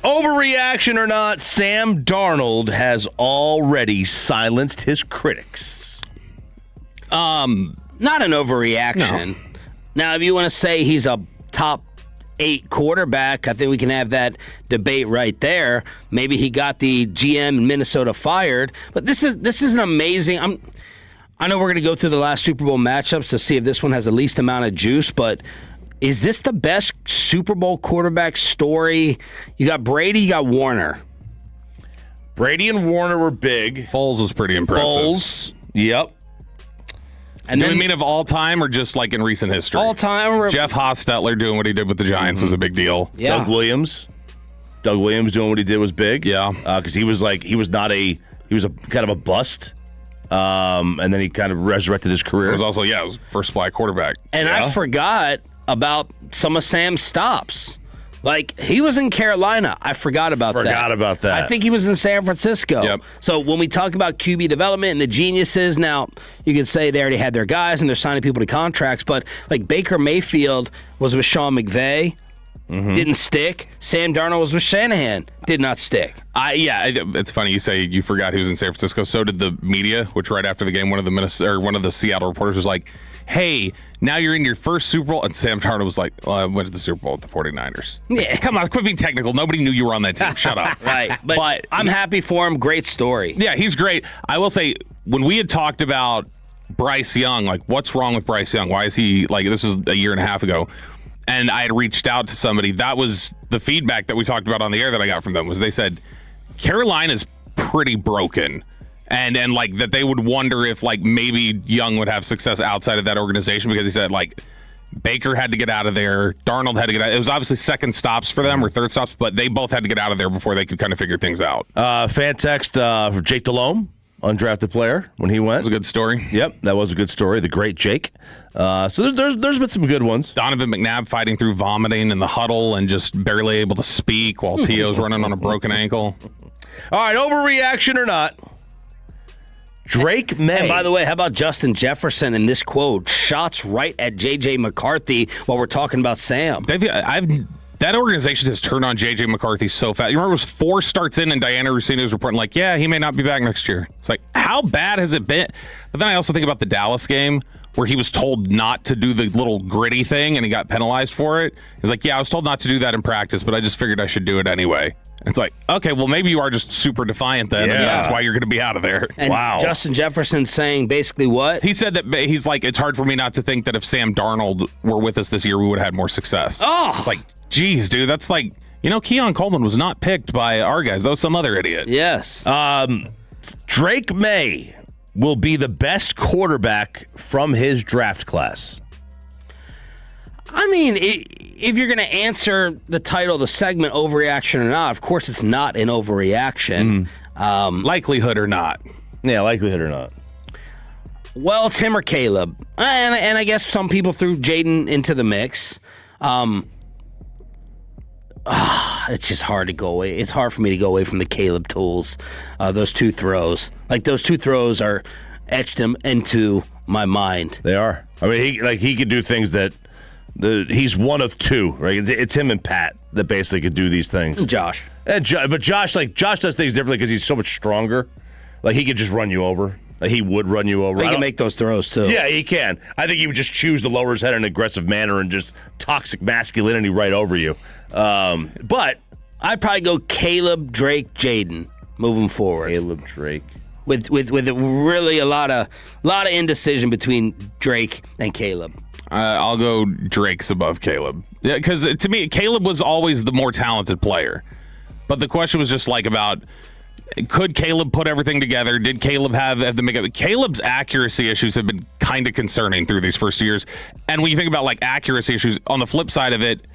Overreaction or not, Sam Darnold has already silenced his critics. Not an overreaction. No. Now, if you want to say he's a top 8 quarterback, I think we can have that debate right there. Maybe he got the GM in Minnesota fired, but this is an amazing. I know we're going to go through the last Super Bowl matchups to see if this one has the least amount of juice, but is this the best Super Bowl quarterback story? You got Brady, you got Warner. Brady and Warner were big. Foles was pretty impressive. Foles, yep. And do we mean of all time or just like in recent history? All time. Jeff Hostetler doing what he did with the Giants was a big deal. Yeah. Doug Williams doing what he did was big. Yeah. Because he was a kind of a bust. And then he kind of resurrected his career. It was also, it was first fly quarterback. And I forgot about some of Sam's stops. Like, he was in Carolina. I forgot about that. I think he was in San Francisco. Yep. So when we talk about QB development and the geniuses, now you could say they already had their guys and they're signing people to contracts, but like Baker Mayfield was with Sean McVay, didn't stick. Sam Darnold was with Shanahan, did not stick. It's funny you say you forgot he was in San Francisco. So did the media, which right after the game, one of the Seattle reporters was like, "Hey, now you're in your first Super Bowl." And Sam Darnold was like, "Well, I went to the Super Bowl with the 49ers. It's like, come on, quit being technical. Nobody knew you were on that team. Shut up. Right. But I'm happy for him. Great story. Yeah, he's great. I will say, when we had talked about Bryce Young, like, what's wrong with Bryce Young? Why is he, like, this was a year and a half ago, and I had reached out to somebody. That was the feedback that we talked about on the air that I got from them, was they said, Carolina's pretty broken. And like that they would wonder if like maybe Young would have success outside of that organization, because he said like Baker had to get out of there, Darnold had to get out. It was obviously second stops for them or third stops, but they both had to get out of there before they could kind of figure things out. Fan text for Jake Delhomme, undrafted player, when he went. That was a good story. Yep, that was a good story. The great Jake. So there's been some good ones. Donovan McNabb fighting through vomiting in the huddle and just barely able to speak while T.O.'s running on a broken ankle. All right, overreaction or not, Drake May. And by the way, how about Justin Jefferson in this quote? Shots right at J.J. McCarthy while we're talking about Sam. That organization has turned on J.J. McCarthy so fast. You remember it was 4 starts in and Diana Russini was reporting like, he may not be back next year. It's like, how bad has it been? But then I also think about the Dallas game where he was told not to do the little gritty thing and he got penalized for it. He's like, I was told not to do that in practice, but I just figured I should do it anyway. It's like, okay, well, maybe you are just super defiant then, and that's why you're going to be out of there. And Justin Jefferson saying basically what? He said that he's like, it's hard for me not to think that if Sam Darnold were with us this year, we would have had more success. Oh! It's like, geez, dude, that's like, Keon Coleman was not picked by our guys. That was some other idiot. Yes. Drake May will be the best quarterback from his draft class. I mean, if you're going to answer the title of the segment, overreaction or not, of course it's not an overreaction. Likelihood or not. Yeah, likelihood or not. Well, it's him or Caleb. And I guess some people threw Jaden into the mix. It's just hard to go away. It's hard for me to go away from the Caleb tools. Those 2 throws. Like, those 2 throws are etched into my mind. They are. I mean, he could do things that... he's one of 2, right? It's him and Pat that basically could do these things. Josh. But Josh does things differently because he's so much stronger. Like, he could just run you over. Like, he would run you over. He can make those throws, too. Yeah, he can. I think he would just choose to lower his head in an aggressive manner and just toxic masculinity right over you. But I'd probably go Caleb, Drake, Jaden moving forward. Caleb, Drake. With really a lot of indecision between Drake and Caleb. I'll go Drake's above Caleb. Yeah, because to me, Caleb was always the more talented player. But the question was just like about, could Caleb put everything together? Did Caleb have the makeup? Caleb's accuracy issues have been kind of concerning through these first 2 years. And when you think about like accuracy issues, on the flip side of it,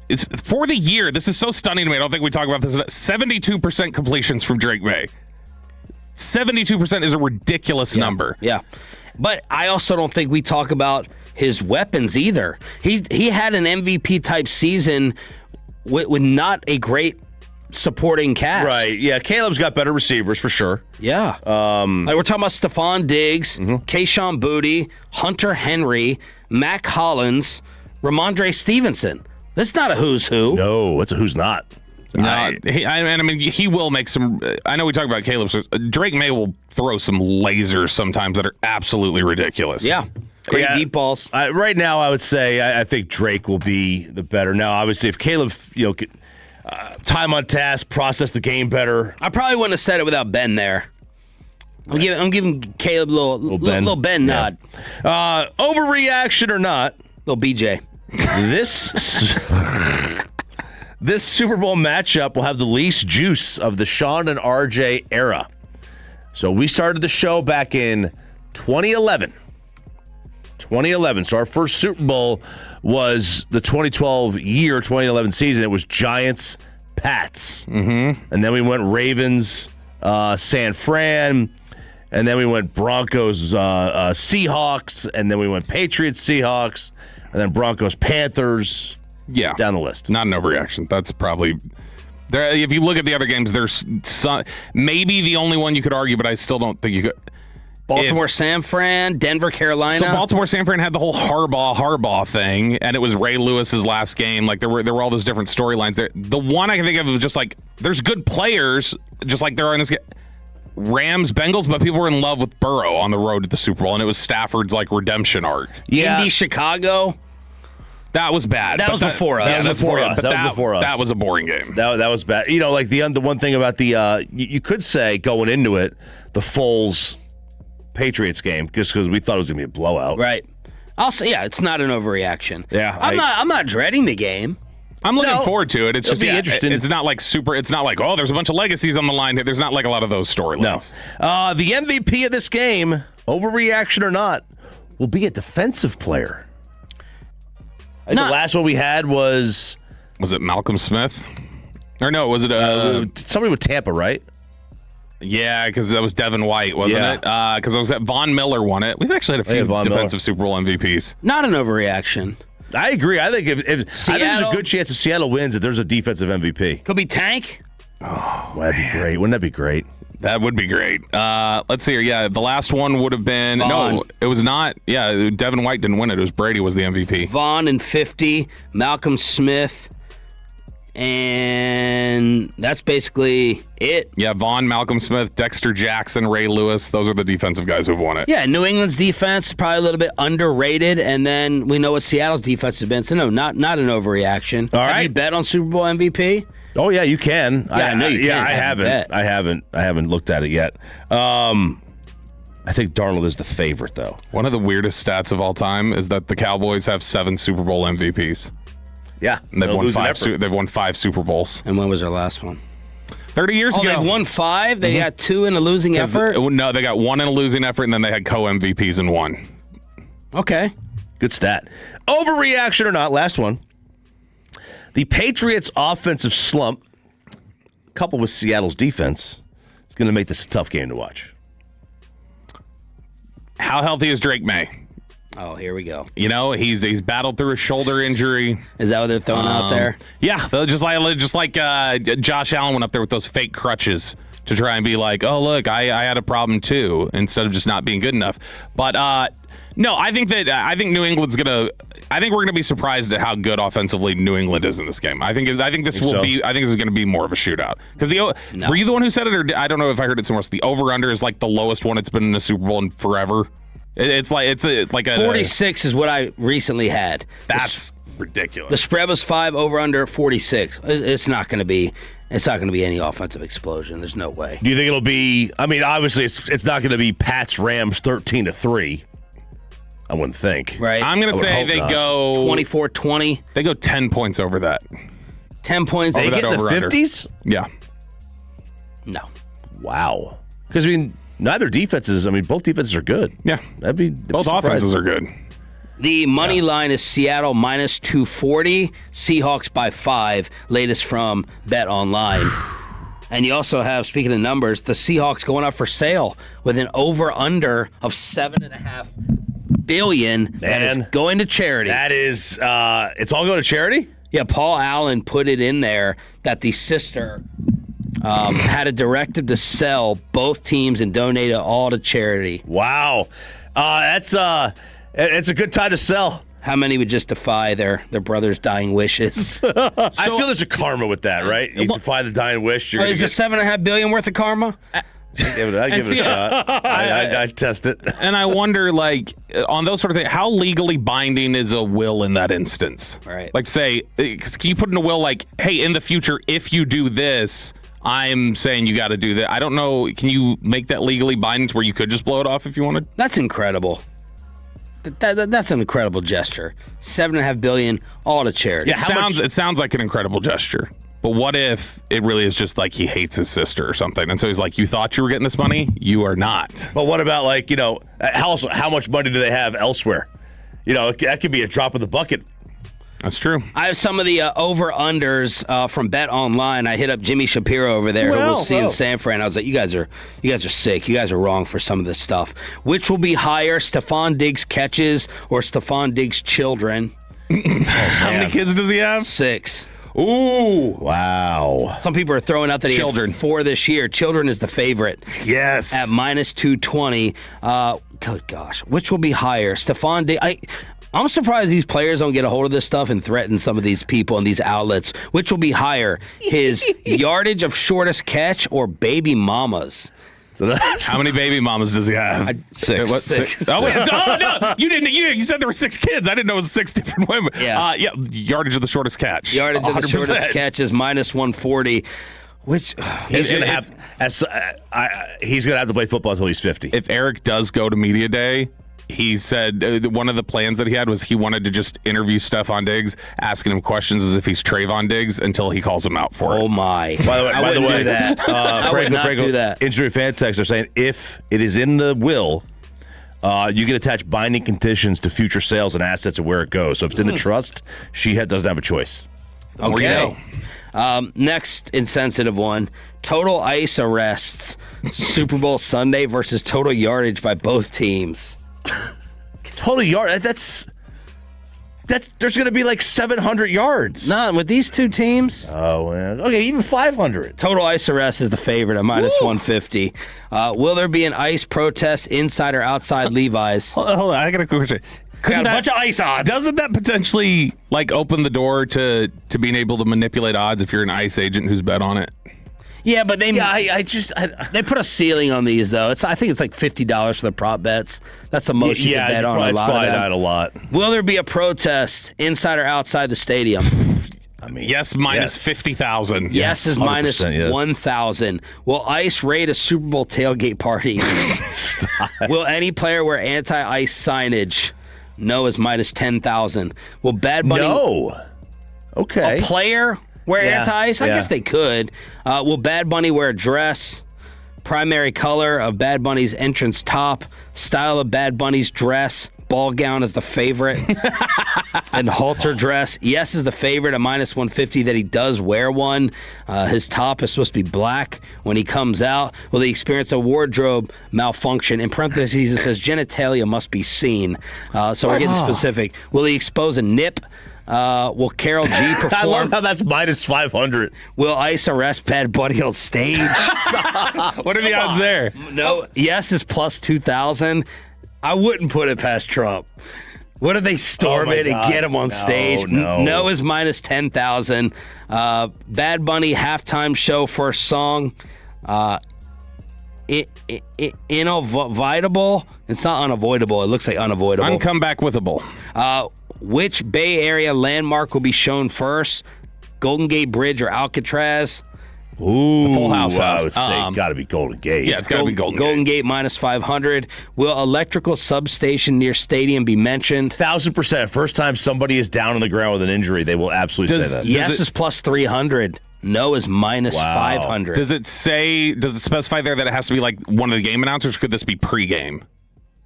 it's for the year. This is so stunning to me. I don't think we talk about this. 72% completions from Drake May. 72% is a ridiculous number. Yeah. But I also don't think we talk about his weapons either. He had an MVP type season with not a great supporting cast. Right. Yeah. Caleb's got better receivers for sure. Yeah. Like we're talking about Stephon Diggs, Kayshon Boutte, Hunter Henry, Mac Hollins, Ramondre Stevenson. That's not a who's who. No, it's a who's not. I mean, he will make some. I know we talk about Caleb. So Drake May will throw some lasers sometimes that are absolutely ridiculous. Yeah. Great deep balls. Right now, I would say I think Drake will be the better. Now, obviously, if Caleb, could, time on task, process the game better. I probably wouldn't have said it without Ben there. I'm giving Caleb a little Ben nod. Overreaction or not, little BJ. This Super Bowl matchup will have the least juice of the Shan and RJ era. So we started the show back in 2011. So our first Super Bowl was the 2011 season. It was Giants, Pats. Mm-hmm. And then we went Ravens, San Fran. And then we went Broncos, Seahawks. And then we went Patriots, Seahawks. And then Broncos, Panthers. Yeah. Down the list. Not an overreaction. That's probably... If you look at the other games, there's maybe the only one you could argue, but I still don't think you could... Baltimore, San Fran, Denver, Carolina. So Baltimore, San Fran had the whole Harbaugh thing, and it was Ray Lewis's last game. Like there were all those different storylines there. The one I can think of is just like there's good players, just like there are in this game. Rams, Bengals, but people were in love with Burrow on the road to the Super Bowl, and it was Stafford's like redemption arc. Yeah. Indy, Chicago. That was bad. That was before us. That was before us. That was a boring game. That was bad. Like the one thing about the you could say going into it, the Foles Patriots game, just because we thought it was going to be a blowout. Right. I'll say, it's not an overreaction. Yeah. I'm not dreading the game. I'm looking forward to it. It's just interesting. It's not like It's not like there's a bunch of legacies on the line. There's not like a lot of those storylines. No. The MVP of this game, overreaction or not, will be a defensive player. The last one we had was it Malcolm Smith? Or no, was it somebody with Tampa, right? Yeah, because that was Devin White, wasn't it? Because Von Miller won it. We've actually had a few defensive Super Bowl MVPs. Not an overreaction. I agree. I think if I think there's a good chance if Seattle wins that there's a defensive MVP. Could be Tank. Oh, that'd be great. Wouldn't that be great? That would be great. Let's see here. Yeah, the last one would have been Vaughn. No, it was not. Yeah, Devin White didn't win it. It was Brady was the MVP. Vaughn and 50, Malcolm Smith. And that's basically it. Yeah, Vaughn, Malcolm Smith, Dexter Jackson, Ray Lewis. Those are the defensive guys who've won it. Yeah, New England's defense probably a little bit underrated, and then we know what Seattle's defense has been. So no, not an overreaction. All right. Have you bet on Super Bowl MVP? Oh yeah, you can. Yeah, I know you can. Yeah, I haven't looked at it yet. I think Darnold is the favorite though. One of the weirdest stats of all time is that the Cowboys have 7 Super Bowl MVPs. Yeah, and they've won 5 Super Bowls. And when was their last one? 30 years ago. They've won 5? They got 2 in a losing effort? No, they got 1 in a losing effort, and then they had co-MVPs in 1. Okay. Good stat. Overreaction or not, last one. The Patriots' offensive slump, coupled with Seattle's defense, is going to make this a tough game to watch. How healthy is Drake May? Oh, here we go. He's battled through a shoulder injury. Is that what they're throwing out there? Yeah, just like Josh Allen went up there with those fake crutches to try and be like, oh look, I had a problem too, instead of just not being good enough. But no, I think New England's gonna. I think we're gonna be surprised at how good offensively New England is in this game. I think this is gonna be more of a shootout. Because were you the one who said it, or I don't know if I heard it somewhere else. The over/under is like the lowest one it's been in the Super Bowl in forever. It's like a 46 is what I recently had. That's ridiculous. The spread was 5 over under 46. It's not going to be any offensive explosion. There's no way. Do you think it'll be? I mean, obviously it's not going to be Pats Rams 13-3. I wouldn't think. Right. I'm going to say they go 24-20. They go 10 points over that. 10 points. They get in the 50s? Yeah. No. Wow. Because neither defenses. Both defenses are good. Yeah, both offenses are good. The money line is Seattle minus 240. Seahawks by 5. Latest from Bet Online. And you also have, speaking of numbers, the Seahawks going up for sale with an over/under of $7.5 billion. That is going to charity. That is, it's all going to charity? Yeah, Paul Allen put it in there that the sister had a directive to sell both teams and donate it all to charity. Wow. It's a good time to sell. How many would just defy their brother's dying wishes? I feel there's a karma with that, right? You defy the dying wish. You're Is it $7.5 billion worth of karma? I'd give it a shot. I'd test it. And I wonder, like, on those sort of things, how legally binding is a will in that instance? Right. Like, say, can you put in a will, like, hey, in the future, if you do this, I'm saying you got to do that. I don't know. Can you make that legally binding to where you could just blow it off if you wanted? That's incredible. That's an incredible gesture. $7.5 billion, all to charity. Yeah, it sounds like an incredible gesture. But what if it really is just like he hates his sister or something? And so he's like, you thought you were getting this money? You are not. But what about, like, how much money do they have elsewhere? That could be a drop in the bucket. That's true. I have some of the over-unders from Bet Online. I hit up Jimmy Shapiro over there, who we'll see in San Fran. I was like, you guys are sick. You guys are wrong for some of this stuff. Which will be higher, Stephon Diggs catches or Stephon Diggs children? How many kids does he have? 6. Ooh. Wow. Some people are throwing out that he had 4 this year. Children is the favorite. Yes. At minus 220. Good gosh. Which will be higher? Stephon Diggs. I'm surprised these players don't get a hold of this stuff and threaten some of these people and these outlets. Which will be higher? His yardage of shortest catch or baby mamas? So how many baby mamas does he have? 6. What, 6? Oh, wait. Oh, no. You didn't. You said there were 6 kids. I didn't know it was 6 different women. Yeah. Yardage of the shortest catch. Yardage 100%. Of the shortest catch is minus 140. Which he's going to have. He's going to have to play football until he's 50. If Eric does go to media day, he said one of the plans that he had was he wanted to just interview Stephon Diggs, asking him questions as if he's Trayvon Diggs until he calls him out for it. Oh my! By the way, do that. I would not do that. Injury fan text are saying if it is in the will, you can attach binding conditions to future sales and assets and where it goes. So if it's in the trust, she doesn't have a choice. Okay. Next insensitive one: total ice arrests. Super Bowl Sunday versus total yardage by both teams. Total yard. That's there's going to be like 700 yards. Not with these two teams. Oh, man. Okay, even 500. Total ice arrest is the favorite at minus 150. Will there be an ice protest inside or outside Levi's? Hold on, I got a question. Got a bunch of ice odds. Doesn't that potentially open the door to being able to manipulate odds if you're an ice agent who's bet on it? Yeah, but they they put a ceiling on these though. I think it's like $50 for the prop bets. That's the most you can bet on a lot. It's probably not a lot. Will there be a protest inside or outside the stadium? I mean, yes, minus 50,000. Yes is minus 1,000. Will ICE raid a Super Bowl tailgate party? Will any player wear anti-ice signage? No is minus 10,000. Will Bad Bunny? No. Okay. A player wear anti-ice? I guess they could. Will Bad Bunny wear a dress? Primary color of Bad Bunny's entrance top. Style of Bad Bunny's dress. Ball gown is the favorite. And halter dress. Yes is the favorite at minus 150 that he does wear one. His top is supposed to be black when he comes out. Will he experience a wardrobe malfunction? In parentheses, it says genitalia must be seen. So we're getting specific. Will he expose a nip? Will Carol G perform? I love how that's minus 500. Will ICE arrest Bad Bunny on stage? What are the odds there? No. Yes is plus 2,000. I wouldn't put it past Trump. What if they storm it and get him on stage? No is minus 10,000. Bad Bunny halftime show first song. Inevitable. It's not unavoidable. It looks like unavoidable. Uncomeback with a bull. Which Bay Area landmark will be shown first? Golden Gate Bridge or Alcatraz? Ooh, the Full House. I would say got to be Golden Gate. Yeah, it's got to be Golden Gate minus 500. Will electrical substation near stadium be mentioned? 1,000%. First time somebody is down on the ground with an injury, they will absolutely say that. Yes is plus 300. No is minus 500. Does it specify there that it has to be like one of the game announcers? Or could this be pregame?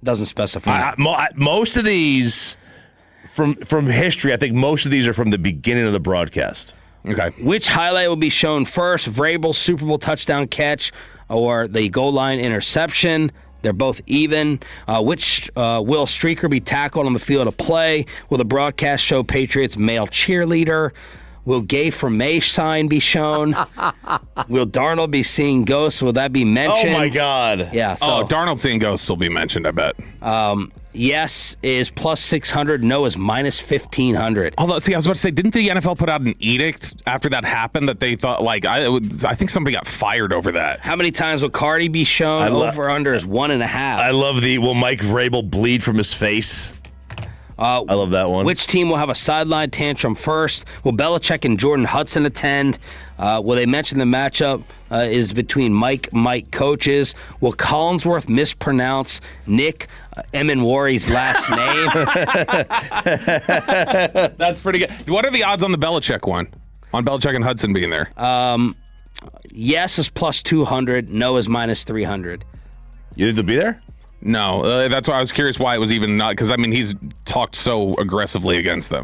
Doesn't specify. Most of these from history, I think most of these are from the beginning of the broadcast. Okay. Which highlight will be shown first? Vrabel's Super Bowl touchdown catch or the goal line interception? They're both even. Which will Streaker be tackled on the field of play? Will the broadcast show Patriots male cheerleader? Will Gay from May sign be shown? Will Darnold be seeing ghosts? Will that be mentioned? Oh, my God. Yeah. So, Darnold seeing ghosts will be mentioned, I bet. yes is plus 600. No is minus 1,500. Although, see, I was about to say, didn't the NFL put out an edict after that happened that they thought, like, I think somebody got fired over that. How many times will Cardi be shown? Over under is 1.5. I love will Mike Vrabel bleed from his face? I love that one. Which team will have a sideline tantrum first? Will Belichick and Jordan Hudson attend? Will they mention the matchup is between Mike coaches? Will Collinsworth mispronounce Nick Emenwari's last name? That's pretty good. What are the odds on the Belichick one? On Belichick and Hudson being there? Yes is plus 200. No is minus 300. You think they'll be there? No. That's why I was curious why it was even not, because, I mean, he's talked so aggressively against them.